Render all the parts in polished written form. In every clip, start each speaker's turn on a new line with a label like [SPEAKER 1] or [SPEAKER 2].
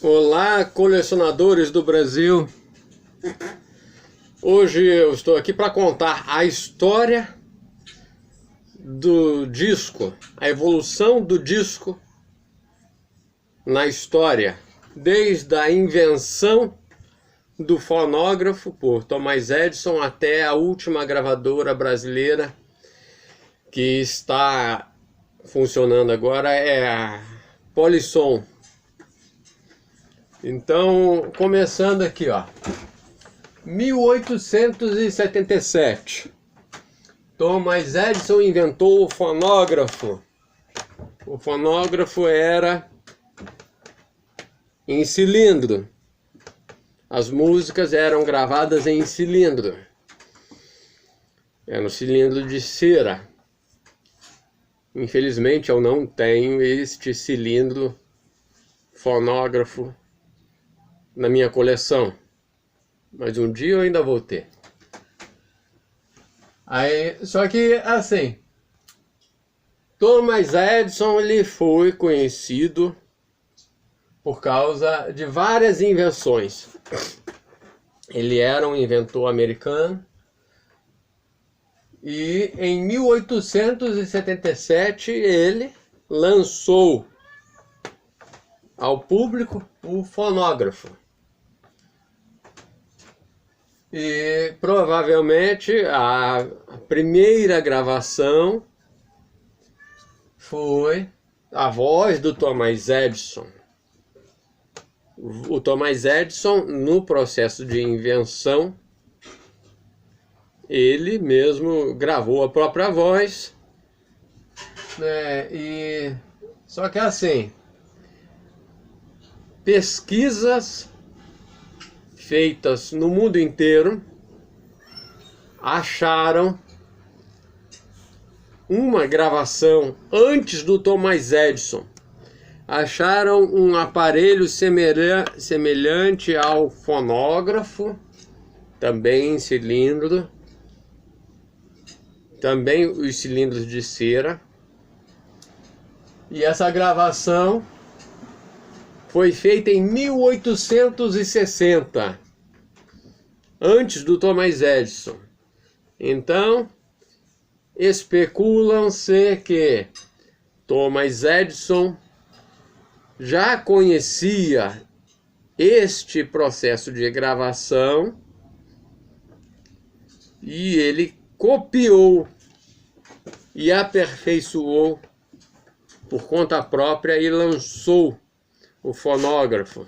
[SPEAKER 1] Olá, colecionadores do Brasil. Hoje eu estou aqui para contar a história do disco, a evolução do disco na história, desde a invenção do fonógrafo por Thomas Edison até a última gravadora brasileira que está funcionando agora, é a Polisson. Então, começando aqui, ó, 1877, Thomas Edison inventou o fonógrafo. O fonógrafo era em cilindro. As músicas eram gravadas em cilindro. Era um cilindro de cera. Infelizmente eu não tenho este cilindro fonógrafo na minha coleção, mas um dia eu ainda vou ter. Só que assim, Thomas Edison ele foi conhecido por causa de várias invenções. Ele era um inventor americano e em 1877 ele lançou ao público o fonógrafo. E provavelmente a primeira gravação foi a voz do Thomas Edison. O Thomas Edison, no processo de invenção, ele mesmo gravou a própria voz, né? Só que assim, pesquisas feitas no mundo inteiro acharam uma gravação antes do Thomas Edison. Acharam um aparelho semelhante ao fonógrafo, também em cilindro, também os cilindros de cera. E essa gravação foi feita em 1860, antes do Thomas Edison. Então, especulam-se que Thomas Edison já conhecia este processo de gravação e ele copiou e aperfeiçoou por conta própria e lançou o fonógrafo.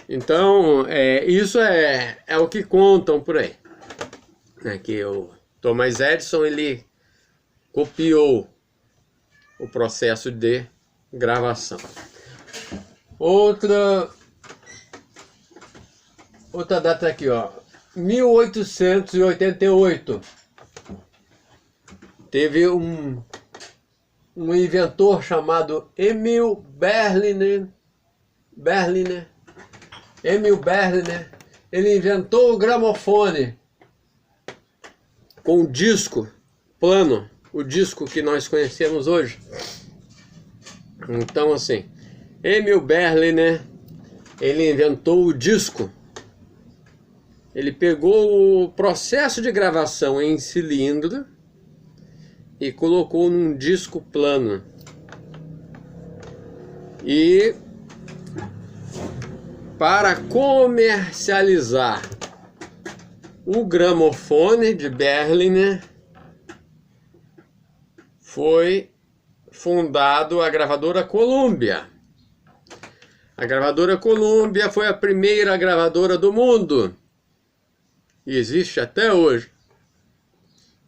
[SPEAKER 1] Então, isso é o que contam por aí, né? Que o Thomas Edison ele copiou o processo de gravação. Outra data aqui, ó, 1888. Teve um inventor chamado Emil Berliner. Ele inventou o gramofone com disco plano, o disco que nós conhecemos hoje. Então assim, Emil Berliner, ele inventou o disco. Ele pegou o processo de gravação em cilindro e colocou num disco plano. E para comercializar o gramofone de Berliner, foi fundado a gravadora Columbia. A gravadora Columbia foi a primeira gravadora do mundo e existe até hoje.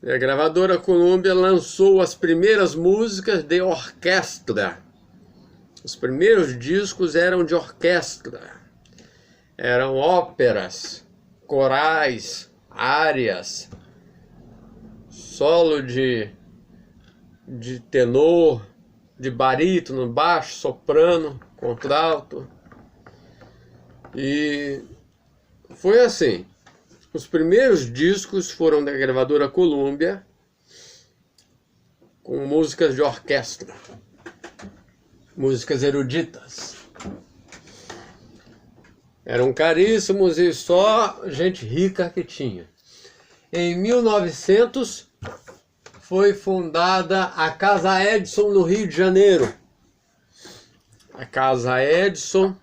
[SPEAKER 1] A gravadora Columbia lançou as primeiras músicas de orquestra. Os primeiros discos eram de orquestra. Eram óperas, corais, árias, solo de tenor, de barítono, baixo, soprano, contralto. E foi assim. Os primeiros discos foram da gravadora Columbia, com músicas de orquestra, músicas eruditas. Eram caríssimos e só gente rica que tinha. Em 1900 foi fundada a Casa Edison no Rio de Janeiro. A Casa Edison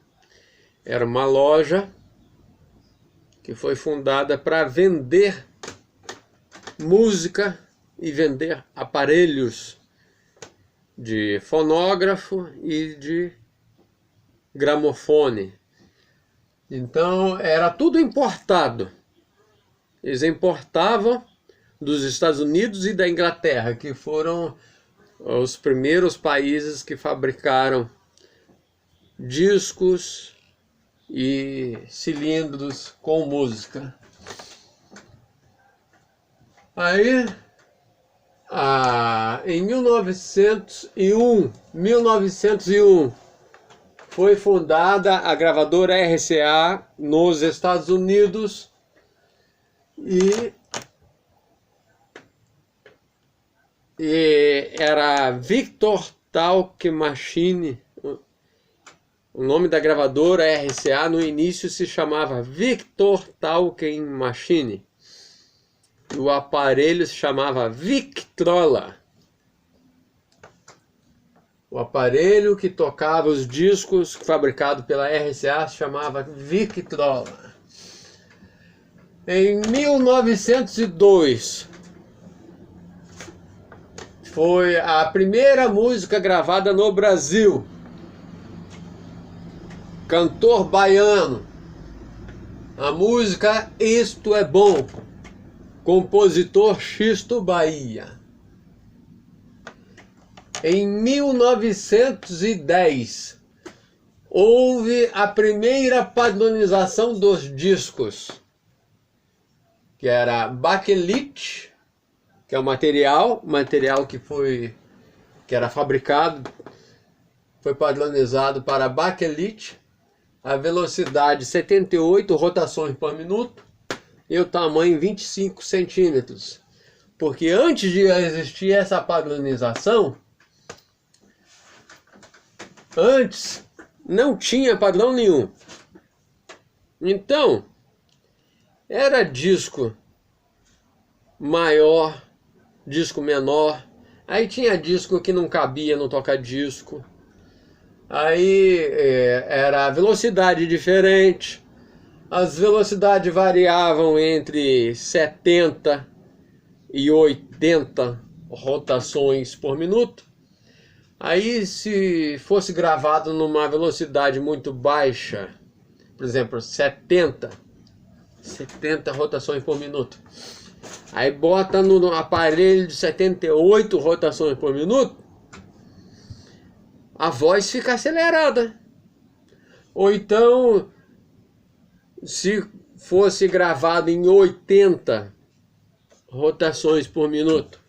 [SPEAKER 1] era uma loja que foi fundada para vender música e vender aparelhos de fonógrafo e de gramofone. Então era tudo importado. Eles importavam dos Estados Unidos e da Inglaterra, que foram os primeiros países que fabricaram discos e cilindros com música. Aí, em 1901, foi fundada a gravadora RCA nos Estados Unidos e era Victor Talk Machine. O nome da gravadora RCA no início se chamava Victor Talking Machine. E o aparelho se chamava Victrola. O aparelho que tocava os discos fabricado pela RCA se chamava Victrola. Em 1902 foi a primeira música gravada no Brasil. Cantor baiano. A música Isto é Bom. Compositor Xisto Bahia. Em 1910 houve a primeira padronização dos discos, que era bakelite, que é o material que era fabricado, foi padronizado para bakelite, a velocidade 78 rotações por minuto e o tamanho 25 centímetros. Porque antes de existir essa padronização, antes não tinha padrão nenhum. Então, era disco maior, disco menor, aí tinha disco que não cabia no toca-disco, aí era velocidade diferente, as velocidades variavam entre 70 e 80 rotações por minuto. Aí se fosse gravado numa velocidade muito baixa, por exemplo, 70 rotações por minuto, aí bota no aparelho de 78 rotações por minuto, a voz fica acelerada. Ou então, se fosse gravado em 80 rotações por minuto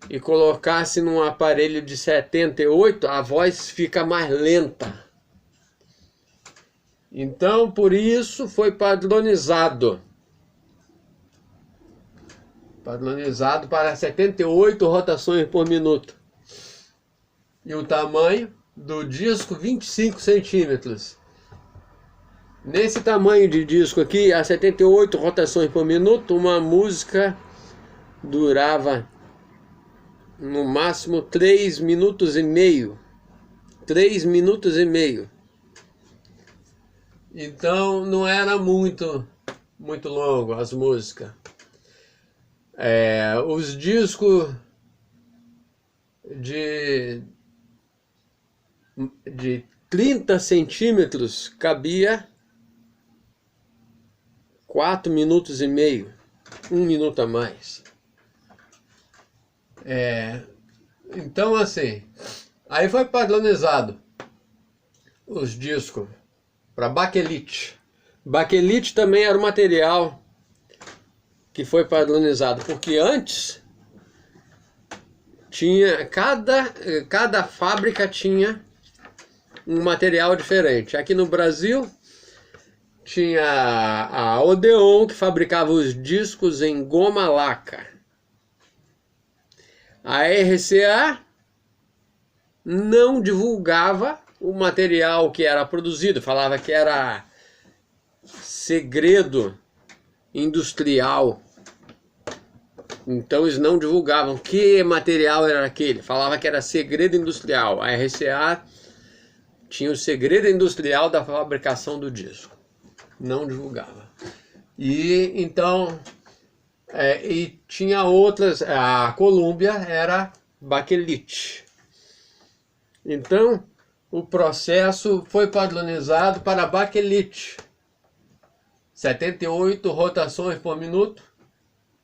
[SPEAKER 1] e colocasse num aparelho de 78, a voz fica mais lenta. Então, por isso foi padronizado para 78 rotações por minuto. E o tamanho do disco 25 centímetros. Nesse tamanho de disco aqui, a 78 rotações por minuto, uma música durava no máximo 3 minutos e meio. 3 minutos e meio. Então não era muito longo as músicas. Os discos de 30 centímetros cabia 4 minutos e meio, 1 minuto a mais. Então assim, aí foi padronizado os discos para bakelite. Bakelite também era um material que foi padronizado, porque antes tinha, cada fábrica tinha um material diferente. Aqui no Brasil tinha a Odeon, que fabricava os discos em goma laca. A RCA não divulgava o material que era produzido, falava que era segredo industrial. Então eles não divulgavam que material era aquele, falava que era segredo industrial. A RCA tinha o segredo industrial da fabricação do disco, não divulgava. E então, e tinha outras, a Columbia era baquelite. Então, o processo foi padronizado para baquelite, 78 rotações por minuto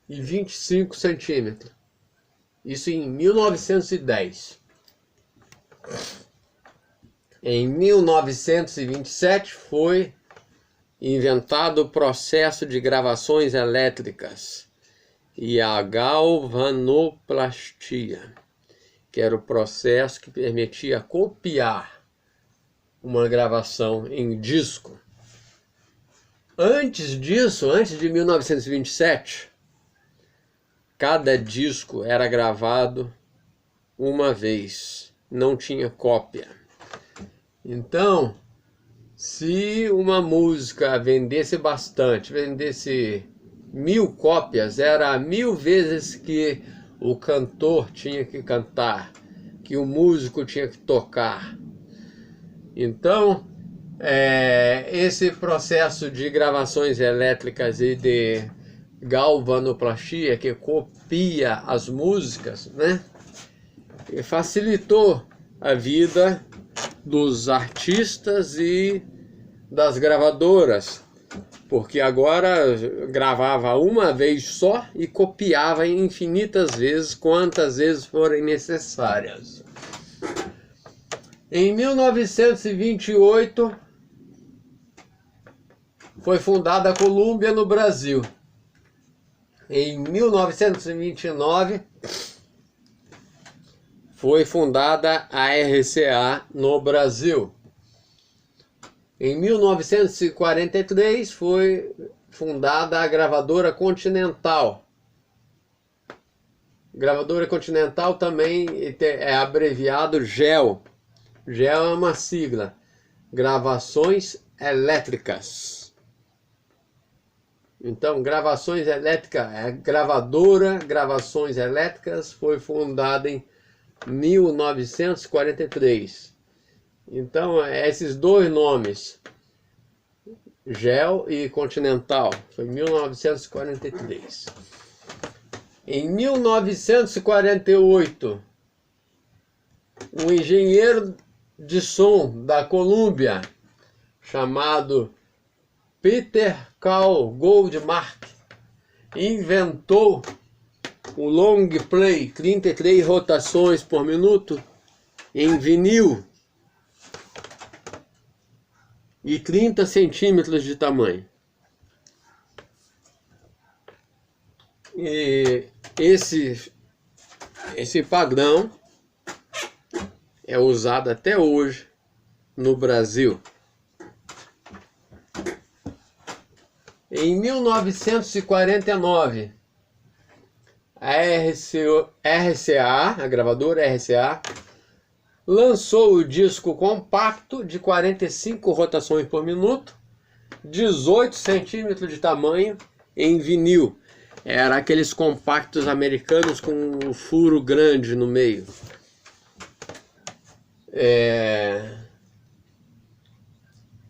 [SPEAKER 1] e 25 centímetros. Isso em 1910. Em 1927 foi inventado o processo de gravações elétricas e a galvanoplastia, que era o processo que permitia copiar uma gravação em disco. Antes disso, antes de 1927, cada disco era gravado uma vez, não tinha cópia. Então, se uma música vendesse bastante, vendesse 1000 cópias, era 1000 vezes que o cantor tinha que cantar, que o músico tinha que tocar. Então, esse processo de gravações elétricas e de galvanoplastia, que copia as músicas, né, facilitou a vida dos artistas e das gravadoras, porque agora gravava uma vez só e copiava infinitas vezes, quantas vezes forem necessárias. Em 1928 foi fundada a Columbia no Brasil. Em 1929 foi fundada a RCA no Brasil. Em 1943 foi fundada a Gravadora Continental. Gravadora Continental também é abreviado GEL. GEL é uma sigla, Gravações Elétricas. Então, Gravações Elétricas, Gravadora Gravações Elétricas foi fundada em 1943. Então, esses dois nomes, GEL e Continental, foi em 1943. Em 1948, um engenheiro de som da Columbia, chamado Peter Carl Goldmark, inventou o long play, 33 rotações por minuto, em vinil, e 30 centímetros de tamanho. E esse padrão é usado até hoje no Brasil. Em 1949, a RCA, a gravadora RCA, lançou o disco compacto de 45 rotações por minuto, 18 centímetros de tamanho, em vinil. Era aqueles compactos americanos com um furo grande no meio.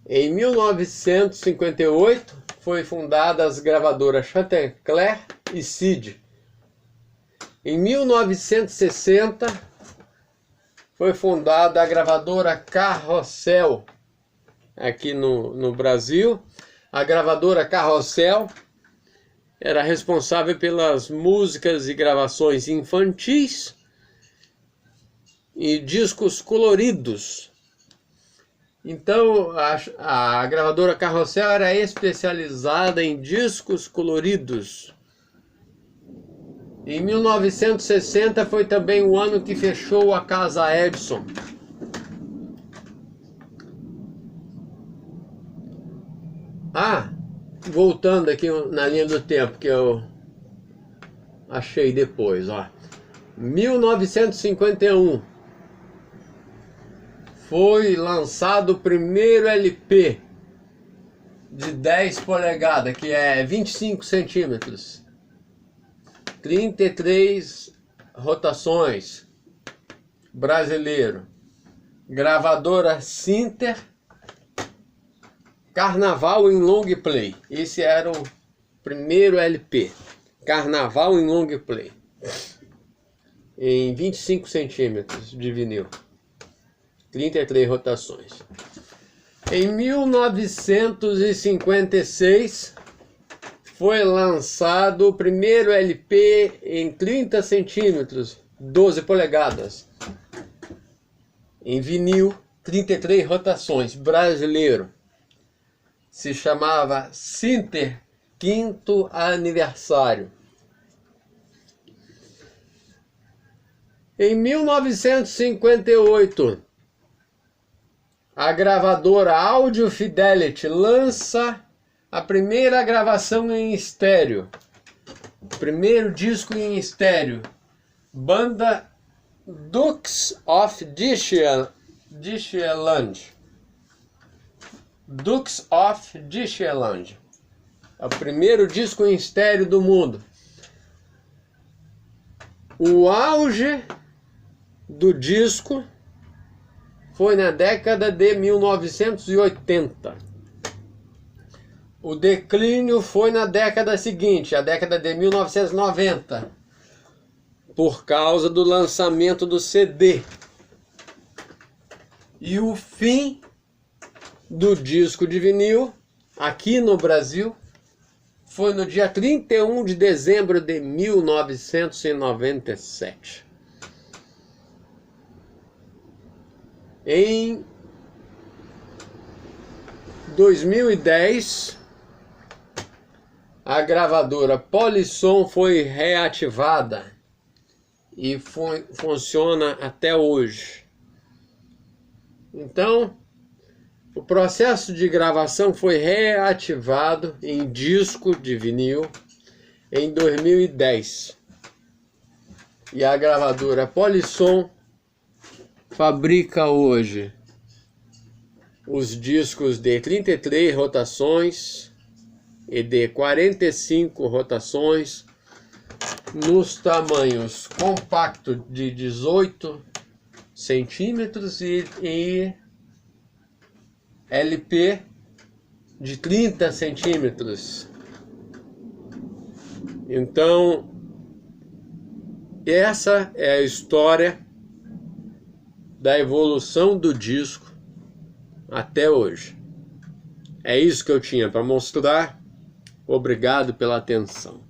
[SPEAKER 1] Em 1958 foi fundada as gravadoras Chanticleer e Cid. Em 1960 foi fundada a gravadora Carrossel aqui no Brasil. A gravadora Carrossel era responsável pelas músicas e gravações infantis e discos coloridos. Então, a gravadora Carrossel era especializada em discos coloridos. Em 1960 foi também o ano que fechou a Casa Edison. Voltando aqui na linha do tempo que eu achei depois, ó. 1951 foi lançado o primeiro LP de 10 polegadas, que é 25 centímetros, 33 rotações, brasileiro, gravadora Sinter, Carnaval em long play. Esse era o primeiro LP, Carnaval em long play, em 25 centímetros de vinil, 33 rotações. Em 1956 foi lançado o primeiro LP em 30 centímetros, 12 polegadas, em vinil, 33 rotações, brasileiro. Se chamava Sinter 5º Aniversário. Em 1958, a gravadora Audio Fidelity lança a primeira gravação em estéreo, primeiro disco em estéreo, banda Dukes of Dixieland. Dukes of Dixieland, é o primeiro disco em estéreo do mundo. O auge do disco foi na década de 1980. O declínio foi na década seguinte, a década de 1990, por causa do lançamento do CD. E o fim do disco de vinil, aqui no Brasil, foi no dia 31 de dezembro de 1997. Em 2010, a gravadora Polisson foi reativada e funciona até hoje. Então, o processo de gravação foi reativado em disco de vinil em 2010. E a gravadora Polisson fabrica hoje os discos de 33 rotações e de 45 rotações nos tamanhos compacto de 18 centímetros e LP de 30 centímetros. Então, essa é a história da evolução do disco até hoje. É isso que eu tinha para mostrar. Obrigado pela atenção.